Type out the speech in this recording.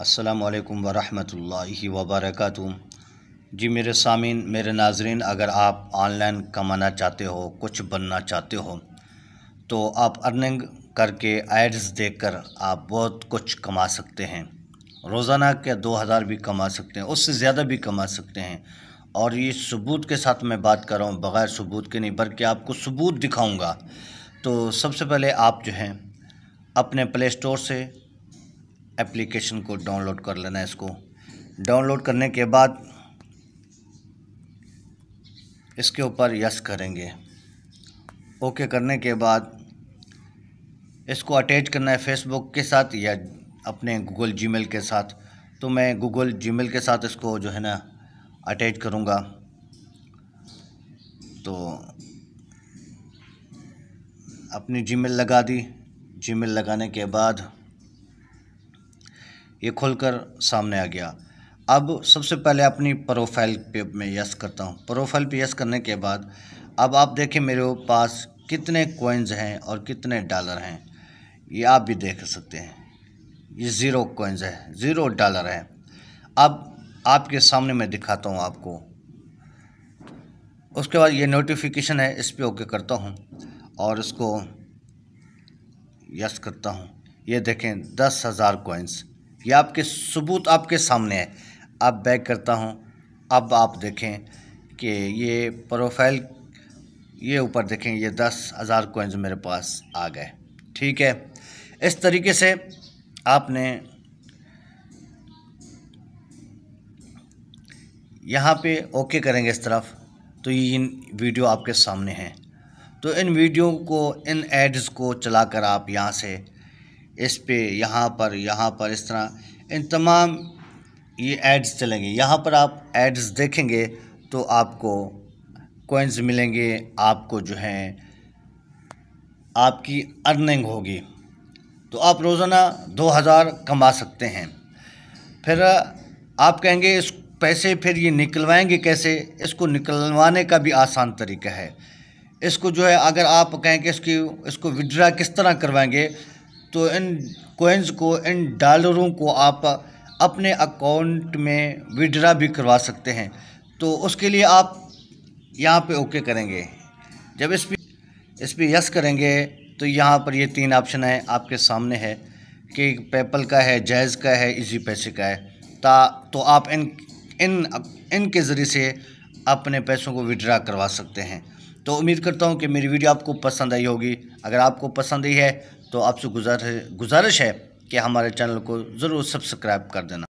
अस्सलामु अलैकुम वरहमतुल्लाहि वबरकातुहू। जी मेरे सामीन, मेरे नाज़रीन, अगर आप ऑनलाइन कमाना चाहते हो, कुछ बनना चाहते हो, तो आप अर्निंग करके एड्स देखकर आप बहुत कुछ कमा सकते हैं। रोज़ाना के 2000 भी कमा सकते हैं, उससे ज़्यादा भी कमा सकते हैं। और ये सबूत के साथ मैं बात कर रहा हूँ, बग़ैर सबूत के नहीं, बल्कि आपको सबूत दिखाऊँगा। तो सबसे पहले आप जो हैं अपने प्ले स्टोर से एप्लीकेशन को डाउनलोड कर लेना है। इसको डाउनलोड करने के बाद इसके ऊपर यस करेंगे। ओके करने के बाद इसको अटैच करना है फेसबुक के साथ या अपने गूगल जीमेल के साथ। तो मैं गूगल जीमेल के साथ इसको जो है ना अटैच करूँगा। तो अपनी जीमेल लगा दी। जीमेल लगाने के बाद ये खुलकर सामने आ गया। अब सबसे पहले अपनी प्रोफाइल पे मैं यस करता हूँ। प्रोफाइल पे यस करने के बाद अब आप देखें मेरे पास कितने कॉइन्स हैं और कितने डॉलर हैं, ये आप भी देख सकते हैं। ये 0 कॉइन्स है, $0 है। अब आपके सामने मैं दिखाता हूँ आपको। उसके बाद ये नोटिफिकेशन है, इस पर ओके करता हूँ और इसको यस करता हूँ। ये देखें 10,000 कॉइन्स, ये आपके सबूत आपके सामने है। अब बैक करता हूँ। अब आप देखें कि ये प्रोफाइल, ये ऊपर देखें, ये 10,000 कॉइन्स मेरे पास आ गए। ठीक है, इस तरीके से आपने यहाँ पे ओके करेंगे इस तरफ, तो ये इन वीडियो आपके सामने हैं। तो इन वीडियो को, इन एड्स को चलाकर आप यहाँ से इस पे, यहाँ पर इस तरह इन तमाम ये एड्स चलेंगे। यहाँ पर आप एड्स देखेंगे तो आपको कॉइन्स मिलेंगे, आपको जो है आपकी अर्निंग होगी। तो आप रोज़ाना 2000 कमा सकते हैं। फिर आप कहेंगे इस पैसे फिर ये निकलवाएंगे कैसे? इसको निकलवाने का भी आसान तरीका है। इसको जो है, अगर आप कहें कि इसको विड्रा किस तरह करवाएंगे, तो इन कॉइन्स को, इन डॉलरों को आप अपने अकाउंट में विड्रा भी करवा सकते हैं। तो उसके लिए आप यहाँ पे ओके करेंगे। जब इस पे यस करेंगे तो यहाँ पर ये 3 ऑप्शन है आपके सामने है कि पेपल का है, जायज़ का है, इजी पैसे का है। तो आप इनके ज़रिए से अपने पैसों को विड्रा करवा सकते हैं। तो उम्मीद करता हूँ कि मेरी वीडियो आपको पसंद आई होगी। अगर आपको पसंद आई है तो आपसे गुजारिश है कि हमारे चैनल को ज़रूर सब्सक्राइब कर देना।